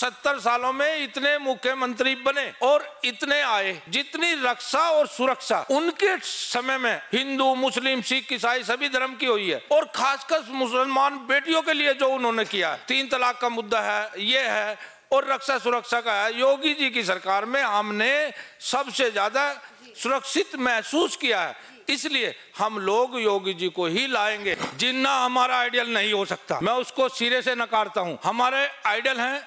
70 सालों में इतने मुख्यमंत्री बने और इतने आए, जितनी रक्षा और सुरक्षा उनके समय में हिंदू, मुस्लिम, सिख, ईसाई सभी धर्म की हुई है। और खासकर मुसलमान बेटियों के लिए जो उन्होंने किया, 3 तलाक का मुद्दा है, ये है, और रक्षा सुरक्षा का है। योगी जी की सरकार में हमने सबसे ज्यादा सुरक्षित महसूस किया है, इसलिए हम लोग योगी जी को ही लाएंगे। जिन्ना हमारा आइडियल नहीं हो सकता, मैं उसको सिरे से नकारता हूं। हमारे आइडियल हैं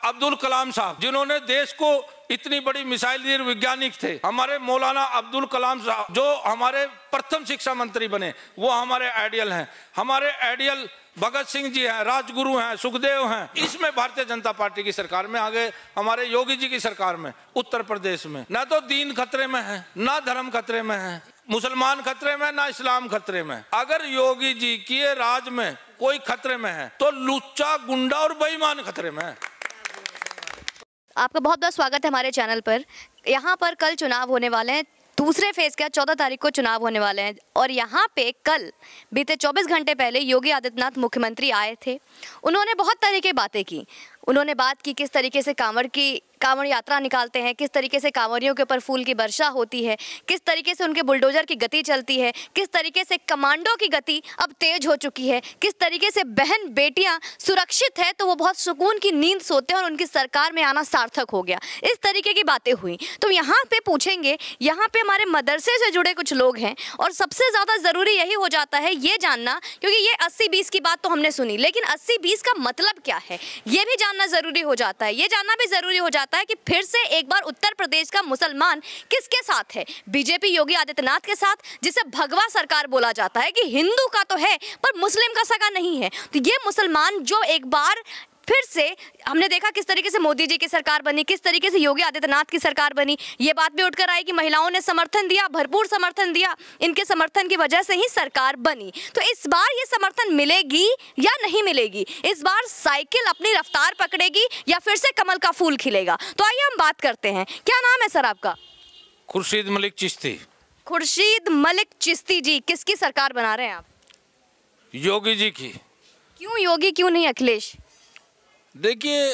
अब्दुल कलाम साहब, जिन्होंने देश को इतनी बड़ी मिसाइल दी, वैज्ञानिक थे। हमारे मौलाना अब्दुल कलाम साहब जो हमारे प्रथम शिक्षा मंत्री बने, वो हमारे आइडियल हैं। हमारे आइडियल भगत सिंह जी हैं, राजगुरु हैं, सुखदेव हैं। इसमें भारतीय जनता पार्टी की सरकार में आगे हमारे योगी जी की सरकार में उत्तर प्रदेश में ना तो दीन खतरे में है, ना धर्म खतरे में है, मुसलमान खतरे में, ना इस्लाम खतरे में। अगर योगी जी की राज में कोई खतरे में है तो लुच्चा, गुंडा और बेईमान खतरे में है। आपका बहुत बहुत स्वागत है हमारे चैनल पर। यहाँ पर कल चुनाव होने वाले हैं, दूसरे फेज का 14 तारीख को चुनाव होने वाले हैं। और यहाँ पे कल बीते 24 घंटे पहले योगी आदित्यनाथ मुख्यमंत्री आए थे। उन्होंने बहुत तरह की बातें की। उन्होंने बात की किस तरीके से कांवड़ यात्रा निकालते हैं, किस तरीके से कांवड़ियों के ऊपर फूल की वर्षा होती है, किस तरीके से उनके बुलडोजर की गति चलती है, किस तरीके से कमांडो की गति अब तेज हो चुकी है, किस तरीके से बहन बेटियां सुरक्षित है तो वो बहुत सुकून की नींद सोते हैं और उनकी सरकार में आना सार्थक हो गया। इस तरीके की बातें हुई। तो यहाँ पे पूछेंगे, यहाँ पे हमारे मदरसे से जुड़े कुछ लोग हैं और सबसे ज़्यादा ज़रूरी यही हो जाता है ये जानना, क्योंकि ये 80-20 की बात तो हमने सुनी, लेकिन 80-20 का मतलब क्या है ये भी जानना ज़रूरी हो जाता है। ये जानना भी ज़रूरी हो जाता है कि फिर से एक बार उत्तर प्रदेश का मुसलमान किसके साथ है? बीजेपी योगी आदित्यनाथ के साथ, जिसे भगवा सरकार बोला जाता है कि हिंदू का तो है पर मुस्लिम का सगा नहीं है। तो ये मुसलमान जो एक बार फिर से हमने देखा किस तरीके से मोदी जी की सरकार बनी, किस तरीके से योगी आदित्यनाथ की सरकार बनी। ये बात भी उठकर आई कि महिलाओं ने समर्थन दिया, भरपूर समर्थन दिया, इनके समर्थन की वजह से ही सरकार बनी। तो इस बार ये समर्थन मिलेगी या नहीं मिलेगी? इस बार साइकिल अपनी रफ्तार पकड़ेगी या फिर से कमल का फूल खिलेगा? तो आइए हम बात करते हैं। क्या नाम है सर आपका? खुर्शीद मलिक चिश्ती। खुर्शीद मलिक चिश्ती जी, किसकी सरकार बना रहे हैं आप? योगी जी की। क्यों योगी, क्यों नहीं अखिलेश? देखिए,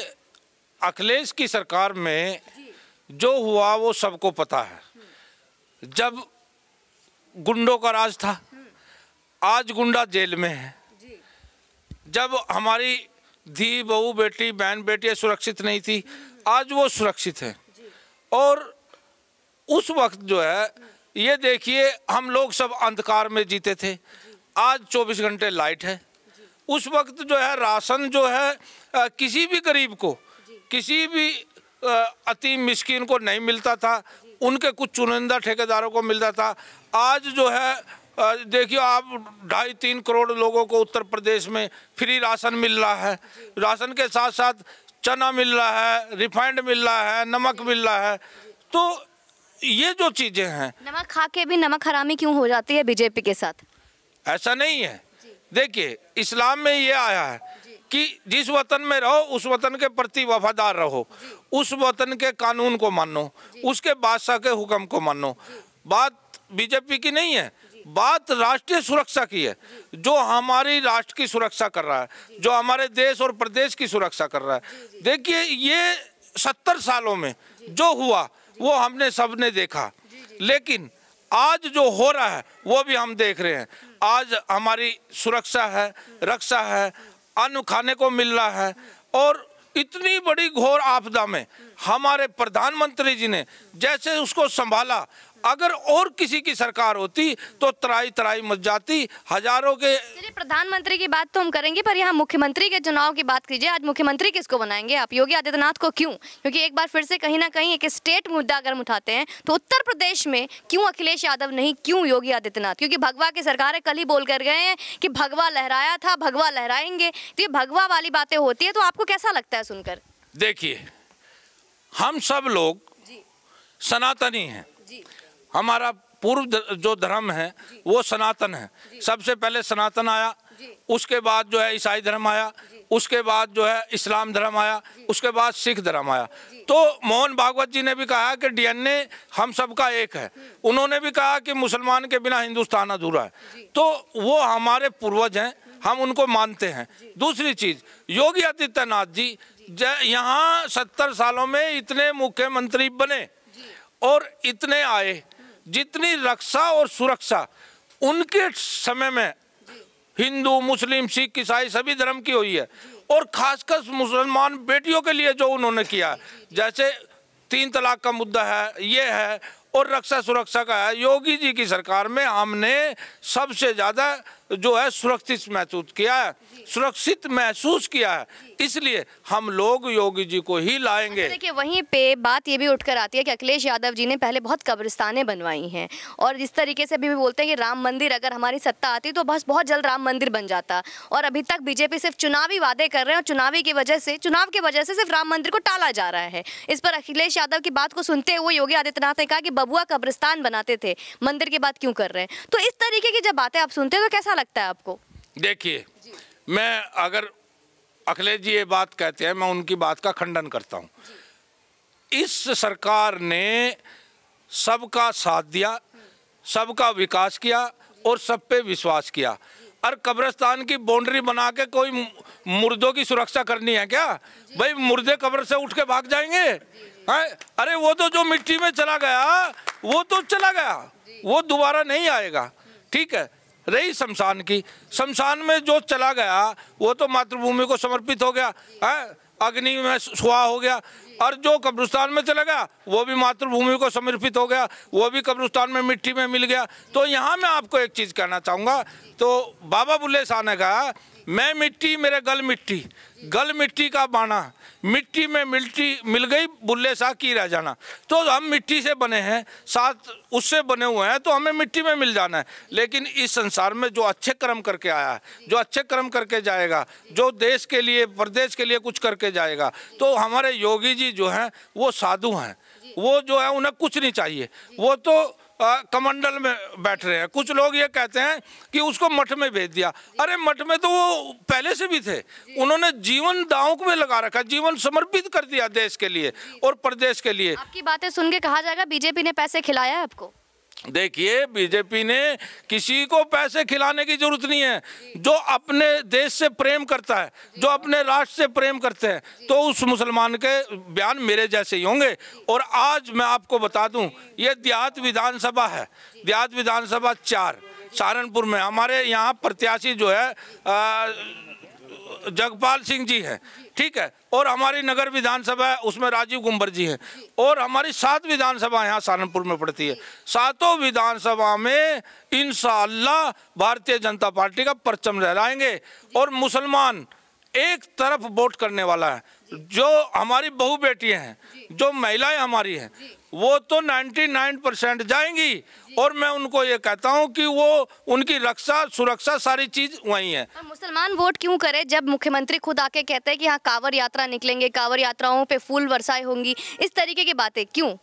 अखिलेश की सरकार में जो हुआ वो सबको पता है। जब गुंडों का राज था, आज गुंडा जेल में है। जब हमारी धी, बहू, बेटी, बहन बेटियां सुरक्षित नहीं थी, आज वो सुरक्षित हैं। और उस वक्त जो है, ये देखिए, हम लोग सब अंधकार में जीते थे, आज 24 घंटे लाइट है। उस वक्त जो है राशन जो है किसी भी गरीब को, किसी भी अति मिस्कीन को नहीं मिलता था, उनके कुछ चुनिंदा ठेकेदारों को मिलता था। आज जो है देखिए आप 2.5-3 करोड़ लोगों को उत्तर प्रदेश में फ्री राशन मिल रहा है। राशन के साथ साथ चना मिल रहा है, रिफाइंड मिल रहा है, नमक मिल रहा है। तो ये जो चीज़ें हैं, नमक खा के भी नमक हरामी क्यों हो जाती है बीजेपी के साथ? ऐसा नहीं है। देखिए, इस्लाम में ये आया है कि जिस वतन में रहो उस वतन के प्रति वफादार रहो, उस वतन के कानून को मानो, उसके बादशाह के हुक्म को मानो। बात बीजेपी की नहीं है, बात राष्ट्रीय सुरक्षा की है। जो हमारी राष्ट्र की सुरक्षा कर रहा है, जो हमारे देश और प्रदेश की सुरक्षा कर रहा है। देखिए, ये 70 सालों में जो हुआ वो हमने सबने देखा, लेकिन आज जो हो रहा है वो भी हम देख रहे हैं। आज हमारी सुरक्षा है, रक्षा है, अन्न खाने को मिल रहा है। और इतनी बड़ी घोर आपदा में हमारे प्रधानमंत्री जी ने जैसे उसको संभाला, अगर और किसी की सरकार होती तो तराई तराई मच जाती। हजारों के चलिए, प्रधानमंत्री की बात तो हम करेंगे, पर यहाँ मुख्यमंत्री के चुनाव की बात कीजिए। आज मुख्यमंत्री किसको बनाएंगे आप? योगी आदित्यनाथ को क्यों? क्योंकि एक बार फिर से कहीं ना कहीं एक स्टेट मुद्दा अगर हम उठाते हैं तो उत्तर प्रदेश में क्यों अखिलेश यादव नहीं, क्यों योगी आदित्यनाथ? क्योंकि भगवा की सरकार है, कल ही बोल कर गए हैं कि भगवा लहराया था, भगवा लहराएंगे। तो ये भगवा वाली बातें होती है, तो आपको कैसा लगता है सुनकर? देखिए, हम सब लोग सनातनी हैं। हमारा पूर्व जो धर्म है वो सनातन है। सबसे पहले सनातन आया, उसके बाद जो है ईसाई धर्म आया, उसके बाद जो है इस्लाम धर्म आया, उसके बाद सिख धर्म आया। तो मोहन भागवत जी ने भी कहा कि डीएनए हम सबका एक है। उन्होंने भी कहा कि मुसलमान के बिना हिंदुस्तान अधूरा है। तो वो हमारे पूर्वज हैं, हम उनको मानते हैं। दूसरी चीज, योगी आदित्यनाथ जी यहाँ 70 सालों में इतने मुख्यमंत्री बने और इतने आए, जितनी रक्षा और सुरक्षा उनके समय में हिंदू मुस्लिम सिख ईसाई सभी धर्म की हुई है। और खासकर मुसलमान बेटियों के लिए जो उन्होंने किया, जैसे 3 तलाक का मुद्दा है, ये है, और रक्षा सुरक्षा का है। योगी जी की सरकार में हमने सबसे ज़्यादा जो है सुरक्षित महसूस किया है, सुरक्षित महसूस किया है, इसलिए हम लोग योगी जी को ही लाएंगे। देखिए वहीं पे बात ये भी उठकर आती है कि अखिलेश यादव जी ने पहले बहुत कब्रिस्तानें बनवाई हैं और इस तरीके से भी बोलते हैं कि राम मंदिर अगर हमारी सत्ता आती तो बस बहुत जल्द राम मंदिर बन जाता। और अभी तक बीजेपी सिर्फ चुनावी वादे कर रहे हैं और चुनाव की वजह से सिर्फ राम मंदिर को टाला जा रहा है। इस पर अखिलेश यादव की बात को सुनते हुए योगी आदित्यनाथ ने कहा कि बबुआ कब्रिस्तान बनाते थे, मंदिर की बात क्यों कर रहे हैं? तो इस तरीके की जब बातें आप सुनते हैं तो कैसा लगता है आपको? देखिए, मैं अगर अखिलेश जी ये बात कहते हैं, मैं उनकी बात का खंडन करता हूं। इस सरकार ने सबका साथ दिया, सबका विकास किया और सब पे विश्वास किया। और कब्रिस्तान की बाउंड्री बना के कोई मुर्दों की सुरक्षा करनी है क्या? भाई मुर्दे कब्र से उठ के भाग जाएंगे? है? अरे वो तो जो मिट्टी में चला गया वो तो चला गया, वो दोबारा नहीं आएगा। ठीक है, रही शमशान की, शमशान में जो चला गया वो तो मातृभूमि को समर्पित हो गया है, अग्नि में सुहा हो गया। और जो कब्रिस्तान में चला गया वो भी मातृभूमि को समर्पित हो गया, वो भी कब्रिस्तान में मिट्टी में मिल गया। तो यहाँ मैं आपको एक चीज़ कहना चाहूँगा, तो बाबा बुल्ले शाह ने कहा, मैं मिट्टी मेरे गल मिट्टी का बाना, मिट्टी में मिल गई बुल्ले शाह की रह जाना। तो हम मिट्टी से बने हैं, साथ उससे बने हुए हैं, तो हमें मिट्टी में मिल जाना है। लेकिन इस संसार में जो अच्छे कर्म करके आया है, जो अच्छे कर्म करके जाएगा, जो देश के लिए प्रदेश के लिए कुछ करके जाएगा, तो हमारे योगी जी जो हैं वो साधु हैं। वो जो है उन्हें कुछ नहीं चाहिए, वो तो कमंडल में बैठ रहे हैं। कुछ लोग ये कहते हैं कि उसको मठ में भेज दिया। अरे मठ में तो वो पहले से भी थे, उन्होंने जीवन दांव में लगा रखा, जीवन समर्पित कर दिया देश के लिए और प्रदेश के लिए। आपकी बातें सुन के कहा जाएगा बीजेपी ने पैसे खिलाया है आपको? देखिए, बीजेपी ने किसी को पैसे खिलाने की जरूरत नहीं है। जो अपने देश से प्रेम करता है, जो अपने राष्ट्र से प्रेम करते हैं, तो उस मुसलमान के बयान मेरे जैसे ही होंगे। और आज मैं आपको बता दूं, ये देहात विधानसभा है, देहात विधानसभा 4 सहारनपुर में। हमारे यहाँ प्रत्याशी जो है जगपाल सिंह जी हैं, ठीक है, और हमारी नगर विधानसभा है उसमें राजीव गुंबर जी हैं, और हमारी 7 विधानसभा यहाँ सहारनपुर में पड़ती है। 7 विधानसभा में इंशाअल्लाह भारतीय जनता पार्टी का परचम लहराएंगे। और मुसलमान एक तरफ वोट करने वाला है। जो हमारी बहू बेटियां हैं, जो महिलाएं हमारी हैं, वो तो 99% जाएंगी। और मैं उनको ये कहता हूं कि वो उनकी रक्षा सुरक्षा सारी चीज वही है। मुसलमान वोट क्यों करे जब मुख्यमंत्री खुद आके कहते हैं कि हाँ कांवड़ यात्रा निकलेंगे, कांवड़ यात्राओं पे फूल वर्षाएं होंगी, इस तरीके की बातें क्यों?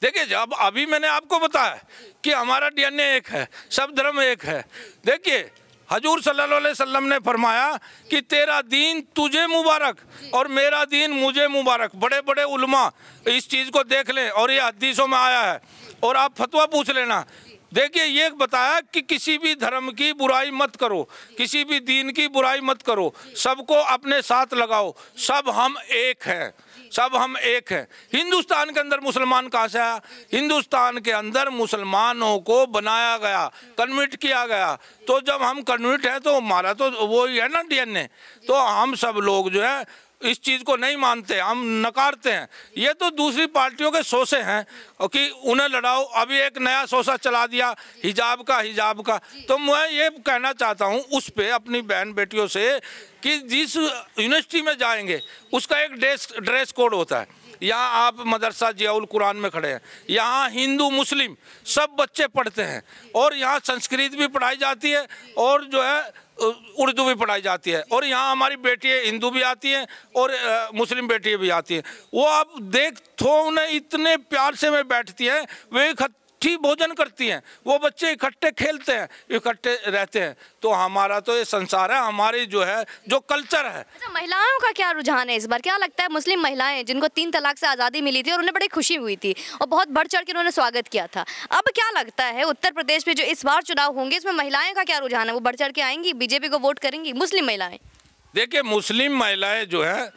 देखिए, जब अभी मैंने आपको बताया कि हमारा DNA एक है, सब धर्म एक है। देखिए, हजूर सल्लल्लाहु अलैहि वसल्लम ने फरमाया कि तेरा दीन तुझे मुबारक और मेरा दीन मुझे मुबारक। बड़े बड़े उलमा इस चीज़ को देख लें, और ये हदीसों में आया है, और आप फतवा पूछ लेना। देखिए, ये बताया कि किसी भी धर्म की बुराई मत करो, किसी भी दीन की बुराई मत करो, सबको अपने साथ लगाओ, सब हम एक हैं, सब हम एक हैं। हिंदुस्तान के अंदर मुसलमान कहाँ से आया? हिंदुस्तान के अंदर मुसलमानों को बनाया गया, कन्वर्ट किया गया। तो जब हम कन्वर्ट हैं तो हमारा तो वो ही है ना DNA। तो हम सब लोग जो है इस चीज़ को नहीं मानते, हम नकारते हैं। ये तो दूसरी पार्टियों के सोचे हैं कि उन्हें लड़ाओ। अभी एक नया सोचा चला दिया हिजाब का। तो मैं ये कहना चाहता हूँ उस पे अपनी बहन बेटियों से कि जिस यूनिवर्सिटी में जाएंगे उसका एक ड्रेस कोड होता है। यहाँ आप मदरसा जियाउल कुरान में खड़े हैं, यहाँ हिंदू मुस्लिम सब बच्चे पढ़ते हैं, और यहाँ संस्कृत भी पढ़ाई जाती है और जो है उर्दू भी पढ़ाई जाती है। और यहाँ हमारी बेटियाँ हिंदू भी आती हैं और मुस्लिम बेटियाँ भी आती हैं। वो आप देख तो उन्हें इतने प्यार से में बैठती हैं, वे इकट्ठी भोजन करती हैं, वो बच्चे इकट्ठे खेलते हैं, इकट्ठे रहते हैं। तो हमारा तो ये संसार है, हमारी जो है जो कल्चर है। अच्छा, महिलाओं का क्या रुझान है इस बार? क्या लगता है मुस्लिम महिलाएं जिनको 3 तलाक से आज़ादी मिली थी और उन्हें बड़ी खुशी हुई थी और बहुत बढ़ चढ़ के उन्होंने स्वागत किया था, अब क्या लगता है उत्तर प्रदेश में जो इस बार चुनाव होंगे इसमें महिलाएं का क्या रुझान है? वो बढ़ चढ़ के आएंगी, बीजेपी को वोट करेंगी मुस्लिम महिलाएं? देखिए, मुस्लिम महिलाएं जो है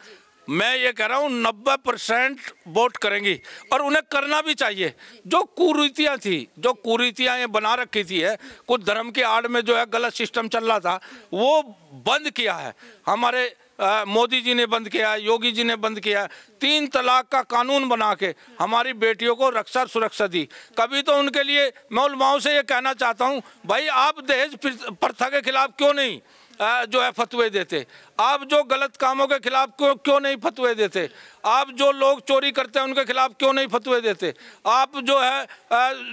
मैं ये कह रहा हूँ 90% वोट करेंगी और उन्हें करना भी चाहिए। जो कुरीतियाँ थी, जो कुरीतियाँ ये बना रखी थी है, कुछ धर्म की आड़ में जो है गलत सिस्टम चल रहा था, वो बंद किया है। हमारे मोदी जी ने बंद किया, योगी जी ने बंद किया। 3 तलाक का कानून बना के हमारी बेटियों को रक्षा सुरक्षा दी। कभी तो उनके लिए मैं उलमाओं से ये कहना चाहता हूँ, भाई आप दहेज प्रथा के खिलाफ क्यों नहीं जो है फतवे देते? आप जो गलत कामों के खिलाफ क्यों नहीं फतवे देते? आप जो लोग चोरी करते हैं उनके खिलाफ क्यों नहीं फतवे देते? आप जो है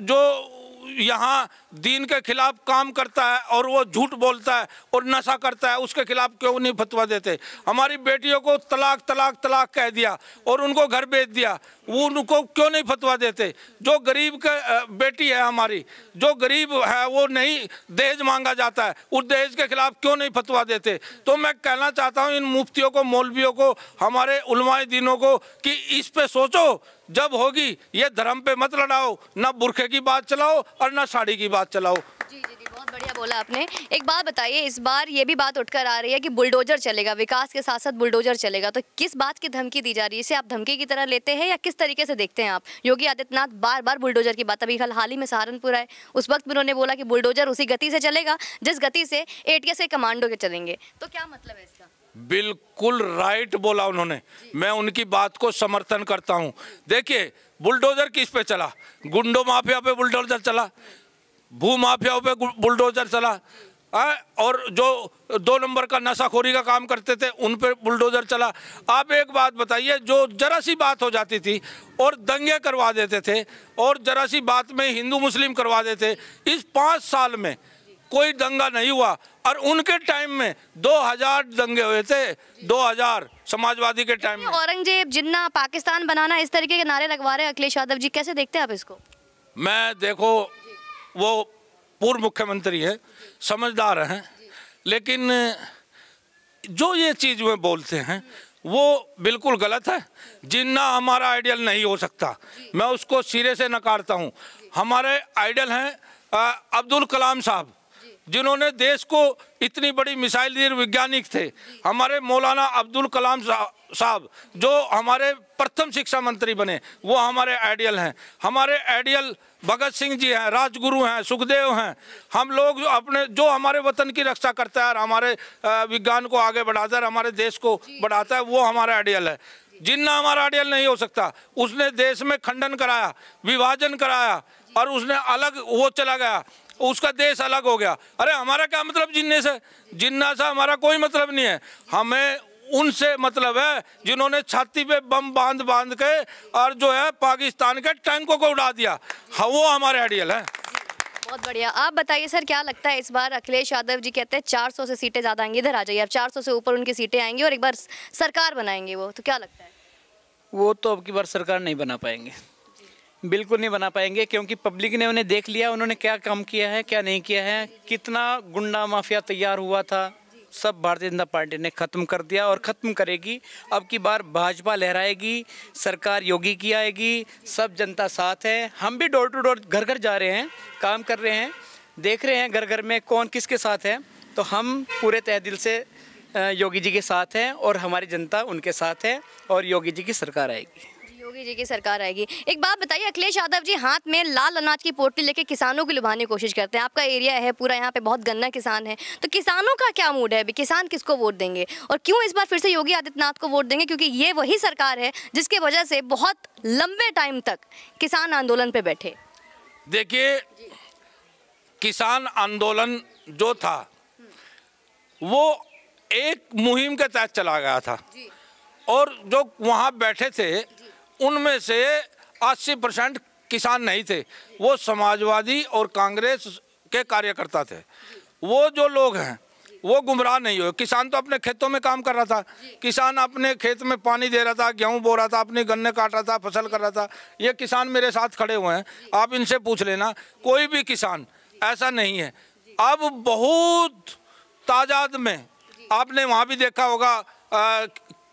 जो यहाँ दीन के खिलाफ काम करता है और वो झूठ बोलता है और नशा करता है, उसके खिलाफ क्यों नहीं फतवा देते? हमारी बेटियों को तलाक तलाक तलाक कह दिया और उनको घर भेज दिया, वो उनको क्यों नहीं फतवा देते? जो गरीब का बेटी है हमारी, जो गरीब है, वो नहीं दहेज मांगा जाता है, उस दहेज के खिलाफ क्यों नहीं फतवा देते? तो मैं कहना चाहता हूँ इन मुफ्तियों को, मौलवियों को, हमारे उलमाए दीनों को कि इस पे सोचो। जब होगी ये धर्म पे मत लड़ाओ, ना बुरखे की बात चलाओ और ना साड़ी की बात चलाओ। जी, बहुत बढ़िया बोला आपने। एक बात बताइए, इस बार ये भी बात उठकर आ रही है कि बुलडोजर चलेगा, विकास के साथ साथ बुलडोजर चलेगा, तो किस बात की धमकी दी जा रही है? इसे आप धमकी की तरह लेते हैं या किस तरीके से देखते हैं आप? योगी आदित्यनाथ बार बार बुलडोजर की बात, अभी हाल ही में सहारनपुर आए, उस वक्त उन्होंने बोला कि बुलडोजर उसी गति से चलेगा जिस गति से ATS के कमांडो के चलेंगे, तो क्या मतलब है इसका? बिल्कुल राइट बोला उन्होंने, मैं उनकी बात को समर्थन करता हूं। देखिए बुलडोजर किस पे चला? गुंडो माफिया पे बुलडोजर चला, भू माफियाओं पे बुलडोजर चला, और जो 2 नंबर का नशाखोरी का काम करते थे उन पे बुलडोजर चला। आप एक बात बताइए, जो जरा सी बात हो जाती थी और दंगे करवा देते थे और जरा सी बात में हिंदू मुस्लिम करवा देते, इस 5 साल में कोई दंगा नहीं हुआ और उनके टाइम में 2000 दंगे हुए थे, 2000 समाजवादी के टाइम में। औरंगजेब, जिन्ना, पाकिस्तान बनाना, इस तरीके के नारे लगवा रहे हैं अखिलेश यादव जी, कैसे देखते हैं आप इसको? मैं देखो, वो पूर्व मुख्यमंत्री है, समझदार हैं, लेकिन जो ये चीज़ में बोलते हैं वो बिल्कुल गलत है। जिन्ना हमारा आइडियल नहीं हो सकता, मैं उसको सिरे से नकारता हूँ। हमारे आइडियल हैं अब्दुल कलाम साहब, जिन्होंने देश को इतनी बड़ी मिसाइल दी, वैज्ञानिक थे। हमारे मौलाना अब्दुल कलाम साहब जो हमारे प्रथम शिक्षा मंत्री बने, वो हमारे आइडियल हैं। हमारे आइडियल भगत सिंह जी हैं, राजगुरु हैं, सुखदेव हैं। हम लोग अपने जो हमारे वतन की रक्षा करता है और हमारे विज्ञान को आगे बढ़ाता है, हमारे देश को बढ़ाता है, वो हमारा आइडियल है। जिन्ना हमारा आइडियल नहीं हो सकता। उसने देश में खंडन कराया, विभाजन कराया और उसने अलग वो चला गया, उसका देश अलग हो गया। अरे हमारा क्या मतलब जिन्ने से? जिन्ना से हमारा कोई मतलब नहीं है। हमें उनसे मतलब है जिन्होंने छाती पे बम बांध बांध के और जो है पाकिस्तान के टैंकों को उड़ा दिया, हाँ वो हमारे आइडियल है। बहुत बढ़िया। आप बताइए सर, क्या लगता है इस बार? अखिलेश यादव जी कहते हैं 400 से सीटें ज़्यादा आएंगी, इधर आ जाइए आप, 400 से ऊपर उनकी सीटें आएंगी और एक बार सरकार बनाएंगे वो, तो क्या लगता है? वो तो अब की बार सरकार नहीं बना पाएंगे, बिल्कुल नहीं बना पाएंगे, क्योंकि पब्लिक ने उन्हें देख लिया, उन्होंने क्या काम किया है, क्या नहीं किया है, कितना गुंडा माफिया तैयार हुआ था, सब भारतीय जनता पार्टी ने ख़त्म कर दिया और ख़त्म करेगी। अब की बार भाजपा लहराएगी, सरकार योगी की आएगी, सब जनता साथ है। हम भी डोर टू डोर, घर घर जा रहे हैं, काम कर रहे हैं, देख रहे हैं घर घर में कौन किसके साथ है, तो हम पूरे तहे दिल से योगी जी के साथ हैं और हमारी जनता उनके साथ है और योगी जी की सरकार आएगी। योगी जी की सरकार आएगी। एक बात बताइए, अखिलेश यादव जी हाथ में लाल अनाज की पोटली लेके किसानों को लुभाने की कोशिश करते हैं। आपका एरिया है पूरा, यहाँ पे बहुत गन्ना किसान है, तो किसानों का क्या मूड है अभी? किसान किसको वोट देंगे और क्यों इस बार फिर से योगी आदित्यनाथ को वोट देंगे? क्योंकि ये वही सरकार है जिसके वजह से बहुत लंबे टाइम तक किसान आंदोलन पे बैठे। देखिए, किसान आंदोलन जो था वो एक मुहिम के तहत चला गया था और जो वहाँ बैठे थे उनमें से 80% किसान नहीं थे, वो समाजवादी और कांग्रेस के कार्यकर्ता थे। वो जो लोग हैं वो गुमराह नहीं हुए। किसान तो अपने खेतों में काम कर रहा था, किसान अपने खेत में पानी दे रहा था, गेहूं बो रहा था, अपने गन्ने काट रहा था, फसल कर रहा था। ये किसान मेरे साथ खड़े हुए हैं, आप इनसे पूछ लेना, कोई भी किसान ऐसा नहीं है। अब बहुत तादाद में आपने वहाँ भी देखा होगा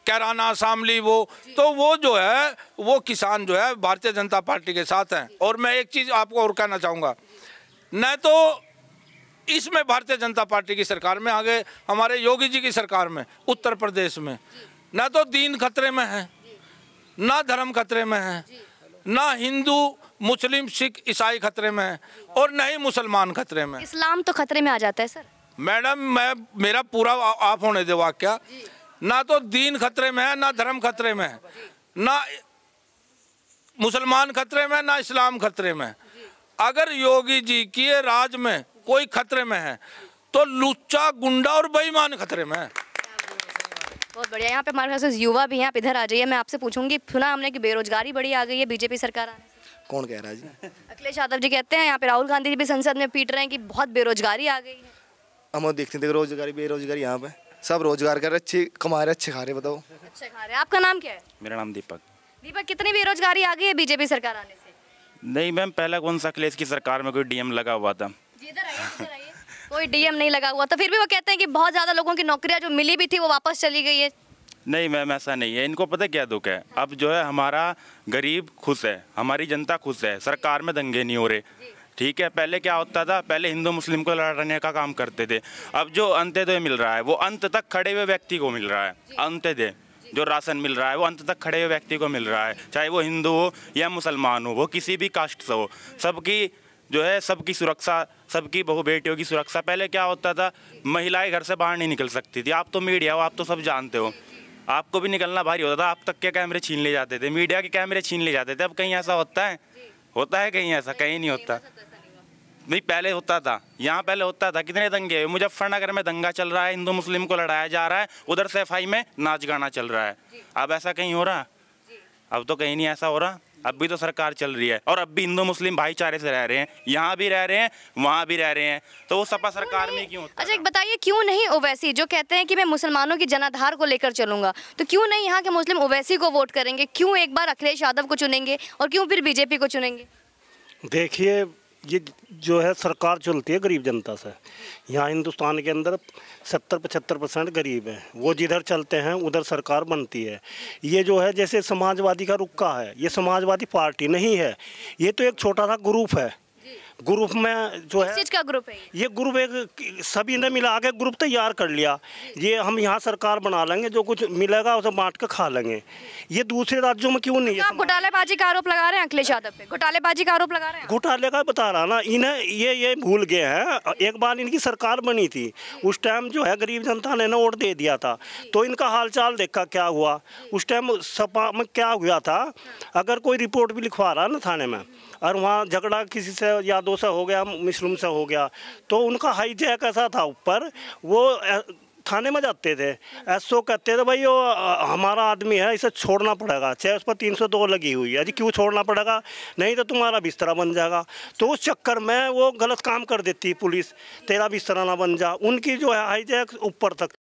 कैराना, शामली, वो जो है वो किसान जो है भारतीय जनता पार्टी के साथ हैं। और मैं एक चीज़ आपको और कहना चाहूँगा, न तो इसमें भारतीय जनता पार्टी की सरकार में, आगे हमारे योगी जी की सरकार में उत्तर प्रदेश में ना तो दीन खतरे में है, ना धर्म खतरे में है, ना हिंदू मुस्लिम सिख ईसाई खतरे में है, और न ही मुसलमान खतरे में। इस्लाम तो खतरे में आ जाता है सर। मैडम मेरा पूरा आप होने दे वाक्या। ना तो दीन खतरे में है, ना धर्म खतरे में है, ना मुसलमान खतरे में, ना इस्लाम खतरे में। अगर योगी जी के राज में कोई खतरे में है तो लुच्चा, गुंडा और बेईमान खतरे में है। बहुत बढ़िया। यहाँ पे हमारे पास युवा भी हैं, आप इधर आ जाइए। मैं आपसे पूछूंगी, सुना हमने कि बेरोजगारी बड़ी आ गई है बीजेपी सरकार आने से। कौन कह रहा है जी? अखिलेश यादव जी कहते हैं, यहाँ पे राहुल गांधी जी भी संसद में पीट रहे हैं कि बहुत बेरोजगारी आ गई है। हम देखते थे रोजगारी बेरोजगारी, यहाँ पे सब रोजगार कर रहे, अच्छे कमा रहे, अच्छे खा रहे। बताओ। अच्छा खा रहे हैं। आपका नाम क्या है? मेरा नाम दीपक। दीपक, कितनी बेरोजगारी आ गई है बीजेपी सरकार आने से? नहीं मैम, पहला कौन सा अखिलेश की सरकार में कोई डीएम लगा हुआ था? जी इधर आइए, इधर आइए। कोई डीएम नहीं लगा हुआ था, फिर भी वो कहते हैं कि बहुत ज्यादा लोगों की नौकरियां जो मिली भी थी वो वापस चली गई है। नहीं मैम, ऐसा नहीं है। इनको पता क्या दुख है? अब जो है हमारा गरीब खुश है, हमारी जनता खुश है, सरकार में दंगे नहीं हो रहे। ठीक है, पहले क्या होता था? पहले हिंदू मुस्लिम को लड़ने का काम करते थे। अब जो अंत्योदय मिल रहा है वो अंत तक खड़े हुए व्यक्ति को मिल रहा है। अंत्योदय जो राशन मिल रहा है वो अंत तक खड़े हुए व्यक्ति को मिल रहा है, चाहे वो हिंदू हो या मुसलमान हो, वो किसी भी कास्ट से हो। सबकी जो है सबकी सुरक्षा, सबकी बहु बेटियों की सुरक्षा। पहले क्या होता था? महिलाएं घर से बाहर नहीं निकल सकती थी। आप तो मीडिया हो, आप तो सब जानते हो, आपको भी निकलना भारी होता था। आप तक के कैमरे छीन ले जाते थे, मीडिया के कैमरे छीन ले जाते थे। अब कहीं ऐसा होता है? होता है कहीं ऐसा? कहीं नहीं होता। नहीं, पहले होता था, यहाँ पहले होता था। कितने दंगे हुए? मुजफ्फरनगर में दंगा चल रहा है, हिंदू मुस्लिम को लड़ाया जा रहा है, उधर सफाई में नाच गाना चल रहा है। अब ऐसा कहीं हो रहा? अब तो कहीं नहीं ऐसा हो रहा। अब भी तो सरकार चल रही है और अब भी हिंदू मुस्लिम भाईचारे से रह रहे हैं, यहाँ भी रह रहे हैं, वहाँ भी रह रहे हैं। तो वो सपा सरकार में क्यों होता है? अच्छा एक बताइए, क्यों नहीं ओवैसी जो कहते हैं कि मैं मुसलमानों की जनाधार को लेकर चलूंगा, तो क्यों नहीं यहाँ के मुस्लिम ओवैसी को वोट करेंगे? क्यों एक बार अखिलेश यादव को चुनेंगे और क्यों फिर बीजेपी को चुनेंगे? देखिए, ये जो है सरकार चलती है गरीब जनता से। यहाँ हिंदुस्तान के अंदर 70-75% गरीब हैं, वो जिधर चलते हैं उधर सरकार बनती है। ये जो है जैसे समाजवादी का रुक्का है, ये समाजवादी पार्टी नहीं है, ये तो एक छोटा सा ग्रुप है। ग्रुप में जो है, किस चीज का ग्रुप है ये ग्रुप एक सभी ने मिला के ग्रुप तैयार कर लिया। ये हम यहाँ सरकार बना लेंगे, जो कुछ मिलेगा उसे बांट के खा लेंगे। ये दूसरे राज्यों में क्यों नहीं है? आप घोटालेबाजी का आरोप लगा रहे हैं अखिलेश यादव पे, घोटालेबाजी का आरोप लगा रहे हैं? घोटाले का बता रहा ना, इन्हें ये भूल गए हैं। एक बार इनकी सरकार बनी थी, उस टाइम जो है गरीब जनता ने वोट दे दिया था, तो इनका हालचाल देखा क्या हुआ। उस टाइम सपा में क्या हुआ था, अगर कोई रिपोर्ट भी लिखवा रहा ना थाने में और वहाँ झगड़ा किसी से यादव से हो गया, मुस्लिम से हो गया, तो उनका हाईजैक ऐसा था ऊपर, वो थाने में जाते थे, एसओ कहते थे भाई वो हमारा आदमी है, इसे छोड़ना पड़ेगा, चाहे उस पर 302 लगी हुई है, अजी क्यों छोड़ना पड़ेगा? नहीं तो तुम्हारा बिस्तरा बन जाएगा। तो उस चक्कर में वो गलत काम कर देती पुलिस, तेरा बिस्तरा ना बन जा। उनकी जो है हाईजैक ऊपर तक